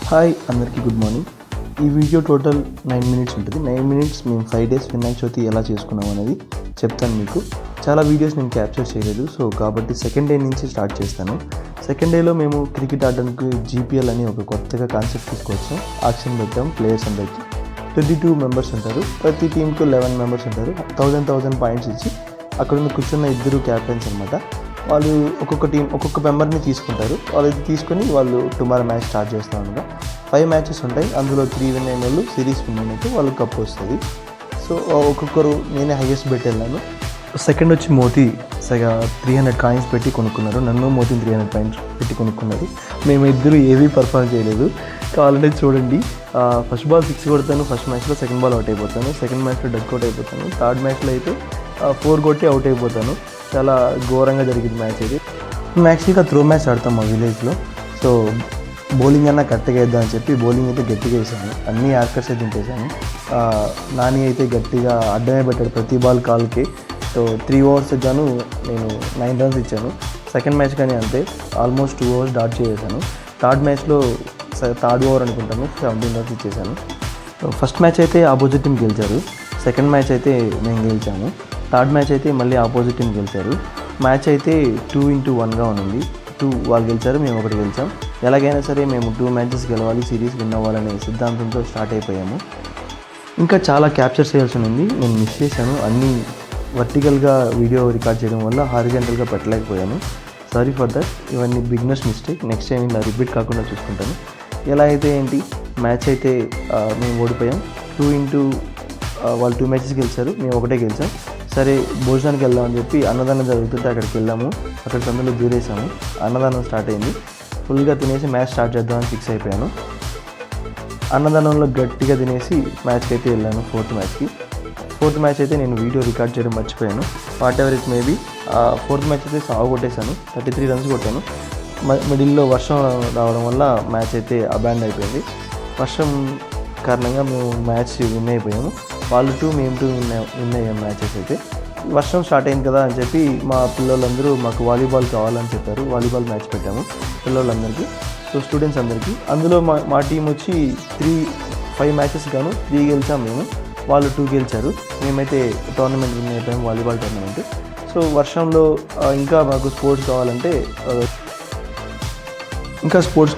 Hi అందరికీ good morning. ఈ video total 9 minutes ఉంటుంది. 9 మినిట్స్ మేము 5 డేస్ వినాయక చవితి ఎలా చేసుకున్నాం అనేది చెప్తాను మీకు. చాలా వీడియోస్ నేను క్యాప్చర్ చేయలేదు, సో కాబట్టి సెకండ్ డే నుంచి స్టార్ట్ చేస్తాను. సెకండ్ డేలో మేము క్రికెట్ ఆడడానికి జీపీఎల్ అని ఒక కొత్తగా కాన్సెప్ట్ తీసుకొచ్చాం. ఆక్షన్ పెట్టాం. ప్లేయర్స్ అందరికి 22 మెంబర్స్ ఉంటారు. ప్రతి టీంకు 11 మెంబర్స్ ఉంటారు. 1000 పాయింట్స్ ఇచ్చి అక్కడ ఉన్న కూర్చున్న ఇద్దరు క్యాప్టెన్స్ అనమాట. వాళ్ళు ఒక్కొక్క టీం ఒక్కొక్క మెంబర్ని తీసుకుంటారు. వాళ్ళది తీసుకొని వాళ్ళు టుమారో మ్యాచ్ స్టార్ట్ చేస్తాం అనగా 5 మ్యాచెస్ ఉంటాయి. అందులో 3 విన్ అయిన వాళ్ళు సిరీస్ విన్ అయినట్టు వాళ్ళకి కప్ వస్తుంది. సో ఒక్కొక్కరు నేనే హైయెస్ట్ పెట్టి వెళ్ళాను. సెకండ్ వచ్చి మోతీ 300 కాయిన్స్ పెట్టి కొనుక్కున్నారు. నన్ను మోతీని 300 పాయింట్స్ పెట్టి కొనుక్కున్నారు. మేము ఇద్దరు ఏవీ పర్ఫార్మ్ చేయలేదు. కావాలంటే చూడండి. ఫస్ట్ బాల్ 6 కొడతాను ఫస్ట్ మ్యాచ్లో, సెకండ్ బాల్ అవుట్ అయిపోతాను, సెకండ్ మ్యాచ్లో డక్అవుట్ అయిపోతాను, థర్డ్ మ్యాచ్లో అయితే 4 కొట్టి అవుట్ అయిపోతాను. చాలా ఘోరంగా జరిగింది మ్యాచ్ ఇది. మేము యాక్చువల్గా త్రో మ్యాచ్ ఆడతాం మా విలేజ్లో. సో బౌలింగ్ అన్నా కరెక్ట్గా వేద్దాం అని చెప్పి బౌలింగ్ అయితే గట్టిగా వేసాను. అన్ని యార్కర్స్ అయితే దింపేశాను. నాని అయితే గట్టిగా అడ్డమే పెట్టాడు ప్రతి బాల్ కాల్కి. సో 3 ఓవర్స్ గాను నేను 9 రన్స్ ఇచ్చాను. సెకండ్ మ్యాచ్ కానీ అంతే, ఆల్మోస్ట్ 2 ఓవర్స్ డాట్ చేసేసాను. థర్డ్ మ్యాచ్లో థర్డ్ ఓవర్ అనుకుంటాను 17 రన్స్ ఇచ్చేసాను. ఫస్ట్ మ్యాచ్ అయితే ఆపోజిట్ టీం గెలిచారు. సెకండ్ మ్యాచ్ అయితే మేము గెలిచాము. థర్డ్ మ్యాచ్ అయితే మళ్ళీ ఆపోజిట్ టీం గెలిచారు. మ్యాచ్ అయితే 2-1గా ఉంది. 2 వాళ్ళు గెలిచారు, మేము 1 గెలిచాం. ఎలాగైనా సరే మేము 2 మ్యాచెస్ గెలవాలి, సిరీస్ విన్ అవ్వాలనే సిద్ధాంతంతో స్టార్ట్ అయిపోయాము. ఇంకా చాలా క్యాప్చర్ చేయాల్సి ఉంది, నేను మిస్ చేశాను. అన్నీ వర్టికల్గా వీడియో రికార్డ్ చేయడం వల్ల హారిజాంటల్గా పెట్టలేకపోయాను. Sorry for that. ఇవన్నీ బిగినర్స్ మిస్టేక్. నెక్స్ట్ టైం ఇలా రిపీట్ కాకుండా చూసుకుంటాను. ఎలా అయితే ఏంటి, మ్యాచ్ అయితే మేము ఓడిపోయాం. వాళ్ళు 2 మ్యాచెస్ గెలిచారు, మేము 1 గెలిచాం. సరే భోజనానికి వెళ్దామని చెప్పి అన్నదానం జరుగుతుంటే అక్కడికి వెళ్ళాము. అక్కడ సందులో దూరేసాము. అన్నదానం స్టార్ట్ అయింది. ఫుల్గా తినేసి మ్యాచ్ స్టార్ట్ చేద్దామని ఫిక్స్ అయిపోయాను. అన్నదానంలో గట్టిగా తినేసి మ్యాచ్కి అయితే వెళ్ళాను. ఫోర్త్ మ్యాచ్ అయితే నేను వీడియో రికార్డ్ చేయడం మర్చిపోయాను. What ever it maybe. Fourth match అయితే సాగు కొట్టేశాను. 33 రన్స్ కొట్టాను. మిడిల్లో వర్షం రావడం వల్ల మ్యాచ్ అయితే అబాండ్ అయిపోయింది. వర్షం కారణంగా మేము మ్యాచ్ విన్ అయిపోయాము. వాళ్ళు 2 మేము 2 విన్ అయ్యాం మ్యాచెస్ అయితే. వర్షం స్టార్ట్ అయింది కదా అని చెప్పి మా పిల్లలందరూ మాకు వాలీబాల్ కావాలని చెప్పారు. వాలీబాల్ మ్యాచ్ పెట్టాము పిల్లలందరికీ, సో స్టూడెంట్స్ అందరికీ. అందులో మా టీం వచ్చి 5 మ్యాచెస్ గాను 3 గెలిచాం మేము. వాళ్ళు 2 గెలిచారు. మేమైతే టోర్నమెంట్ విన్ అయిపోయాం, వాలీబాల్ టోర్నమెంట్. సో వర్షంలో ఇంకా మాకు స్పోర్ట్స్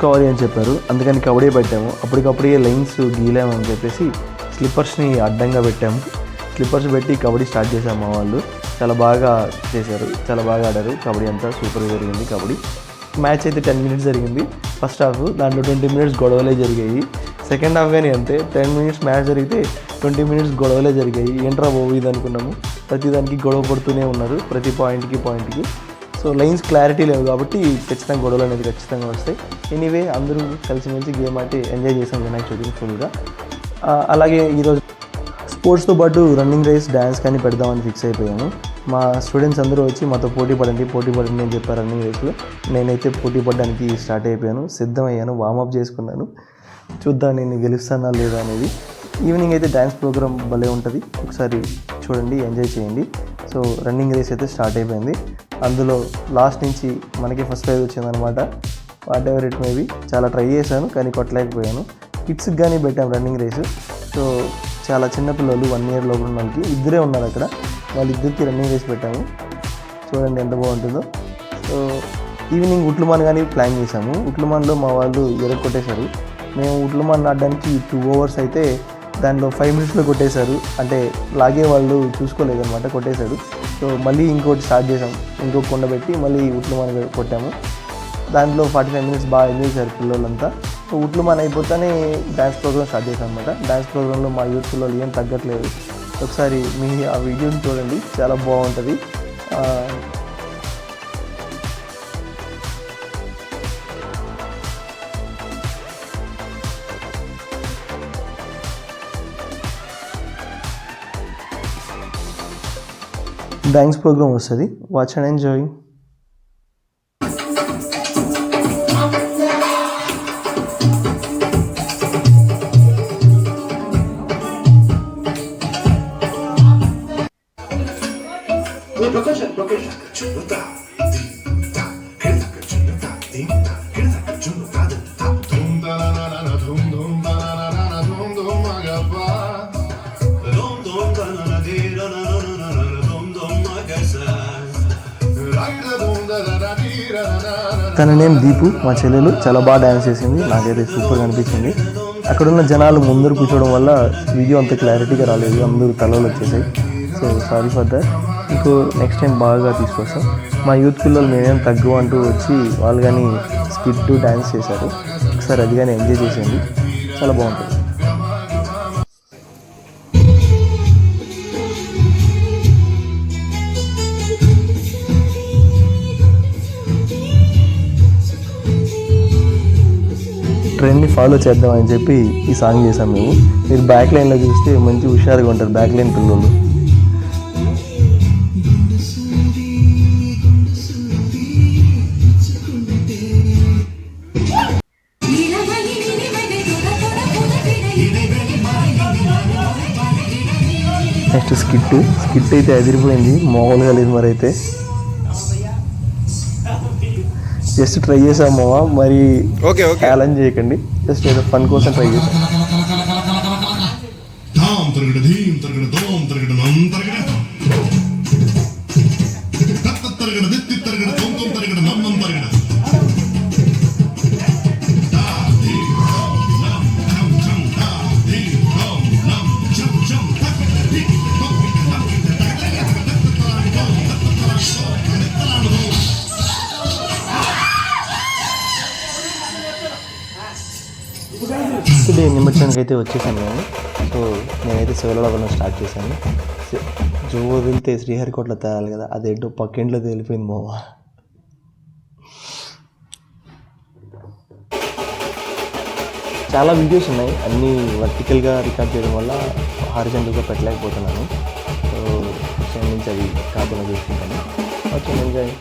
కావాలి అని చెప్పారు. అందుకని కబడ్డీ పెట్టాము. అప్పటికప్పుడే లైన్స్ గీలామని చెప్పేసి స్లిప్పర్స్ని అడ్డంగా పెట్టాము. స్లిప్పర్స్ పెట్టి కబడ్డీ స్టార్ట్ చేసాము. మా వాళ్ళు చాలా బాగా చేశారు, చాలా బాగా ఆడారు. కబడ్డీ అంతా సూపర్గా జరిగింది. కబడ్డీ మ్యాచ్ అయితే 10 మినిట్స్ జరిగింది ఫస్ట్ హాఫ్. దాంట్లో 20 మినిట్స్ గొడవలే జరిగాయి. సెకండ్ హాఫ్ కానీ అంతే. 10 మినిట్స్ మ్యాచ్ జరిగితే 20 మినిట్స్ గొడవలే జరిగాయి. ఏంట్రా బాబు ఇది అనుకున్నాము. ప్రతిదానికి గొడవ పడుతూనే ఉన్నారు, ప్రతి పాయింట్కి. సో లైన్స్ క్లారిటీ లేవు కాబట్టి ఖచ్చితంగా గొడవలు అనేది ఖచ్చితంగా వస్తాయి. ఎనీవే అందరూ కలిసిమెలిసి గేమ్ ఆడి ఎంజాయ్ చేసాం వినాయక చవితిని ఫుల్గా. అలాగే ఈరోజు స్పోర్ట్స్తో పాటు రన్నింగ్ రేస్, డ్యాన్స్ కానీ పెడదామని ఫిక్స్ అయిపోయాము. మా స్టూడెంట్స్ అందరూ వచ్చి మాతో పోటీ పడండి అని చెప్పారు రన్నింగ్ రేస్లో. నేనైతే పోటీ పడడానికి స్టార్ట్ అయిపోయాను, సిద్ధమయ్యాను, వార్మప్ చేసుకున్నాను. చూద్దాం నేను గెలుస్తానా లేదా అనేది. ఈవినింగ్ అయితే డ్యాన్స్ ప్రోగ్రామ్ భలే ఉంటుంది, ఒకసారి చూడండి, ఎంజాయ్ చేయండి. సో రన్నింగ్ రేస్ అయితే స్టార్ట్ అయిపోయింది. అందులో లాస్ట్ నుంచి మనకి ఫస్ట్ ప్రైజ్ వచ్చిందనమాట. What ever it maybe. చాలా ట్రై చేశాను కానీ కొట్టలేకపోయాను. కిడ్స్కి కానీ పెట్టాం రన్నింగ్ రేసు. సో చాలా చిన్నపిల్లలు 1 ఇయర్ లోపల ఉన్న వాళ్ళకి ఇద్దరే ఉన్నారు అక్కడ. వాళ్ళిద్దరికి రన్నింగ్ రేస్ పెట్టాము. చూడండి ఎంత బాగుంటుందో. సో ఈవినింగ్ ఉట్లుమాన్ కానీ ప్లాన్ చేసాము. ఉట్లుమాన్లో మా వాళ్ళు కొట్టేశారు. మేము ఉట్లుమాన్ ఆడడానికి 2 ఓవర్స్ అయితే దాంట్లో 5 మినిట్స్లో కొట్టేశారు. అంటే లాగే వాళ్ళు చూసుకోలేదన్నమాట, కొట్టేశారు. సో మళ్ళీ ఇంకోటి స్టార్ట్ చేసాం, ఇంకొక కొండ పెట్టి మళ్ళీ ఉట్లుమాన్ కొట్టాము. దాంట్లో 45 మినిట్స్ బాగా ఎంజాయ్ చేశారు పిల్లలంతా. సో ఉట్లుమాన్ అయిపోతానే డ్యాన్స్ ప్రోగ్రామ్ స్టార్ట్ చేశాం అనమాట. డ్యాన్స్ ప్రోగ్రాంలో మా యూత్ పిల్లలు ఏం తగ్గట్లేదు. ఒకసారి మీ ఆ వీడియోని చూడండి, చాలా బాగుంటుంది. డ్యాన్స్ ప్రోగ్రామ్ వస్తుంది, వాచ్ అండ్ ఎంజాయ్. తన నేమ్ దీపు, మా చెల్లెలు. చాలా బాగా డ్యాన్స్ చేసింది, నాకైతే సూపర్గా అనిపించింది. అక్కడున్న జనాలు ముందర కూర్చోవడం వల్ల వీడియో అంత క్లారిటీగా రాలేదు, అందరూ తలలు వచ్చేసాయి. So sorry for that. ఇంకో నెక్స్ట్ టైం బాగా తీసుకొస్తాం. మా యూత్ పిల్లలు మేమేం తగ్గు అంటూ వచ్చి వాళ్ళు కానీ స్కిట్ డ్యాన్స్ చేశారు. ఒకసారి అది కానీ ఎంజాయ్ చేసేయండి, చాలా బాగుంటుంది. ట్రెండ్ని ఫాలో చేద్దామని చెప్పి ఈ సాంగ్ చేసాం మేము. మీరు బ్యాక్ లైన్లో చూస్తే మంచి హుషారుగా ఉంటారు బ్యాక్ లైన్ పిల్లలు. నెక్స్ట్ స్కిట్ అయితే అదిరిపోయింది, మామూలుగా లేదు. మరి అయితే జస్ట్ ట్రై చేసాము, మరి ఛాలెంజ్ చేయకండి, జస్ట్ ఏదో ఫన్ కోసం ట్రై చేసాం. డే నిమజ్జనానికి అయితే వచ్చేసాను నేను. సో నేనైతే శివలవరం స్టార్ట్ చేశాను. జో వదిలితే శ్రీహరికోటలో తేలాలి కదా, అదేంటో పక్కింట్లో తేలిపోయింది మావా. చాలా వీడియోస్ ఉన్నాయి, అన్నీ వర్టికల్గా రికార్డ్ చేయడం వల్ల హారిజాంటల్గా పెట్టలేకపోతున్నాను. సో విషయం నుంచి అవి కాకుండా చూసుకుంటాను. Okay, enjoy.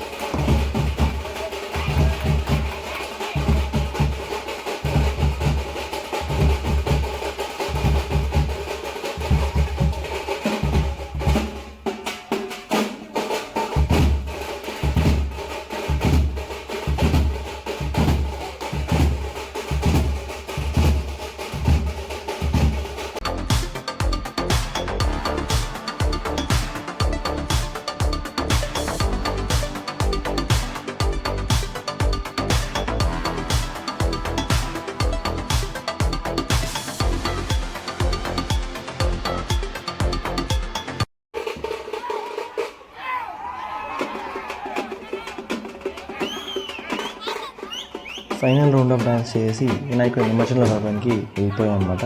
Final round of dance చేసి వినాయకుడి నిమజ్జనం రావడానికి వెళ్ళిపోయాం అన్నమాట.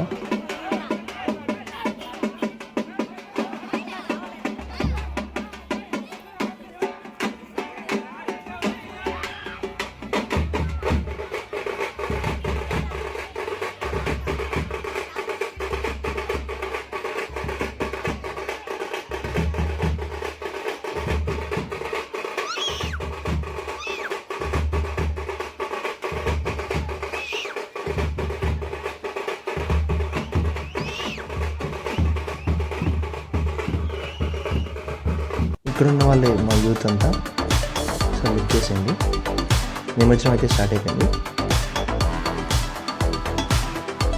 ఇక్కడున్న వాళ్ళే మా యూత్ అంతా. సో లుక్ చేసేయండి, నిమజ్జనం అయితే స్టార్ట్ అయిపోయింది.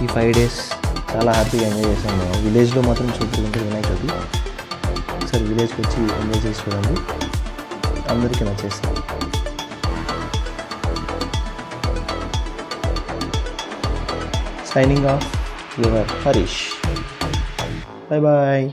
ఈ 5 days చాలా హ్యాపీగా ఎంజాయ్ చేసాము. విలేజ్లో మాత్రం సూపర్ ఉంటుంది వినాయక చవితి. ఒకసారి విలేజ్కి వచ్చి ఎంజాయ్ చేసి చూడండి, అందరికీ నచ్చేస్తాం. Signing off your Harish. Bye bye.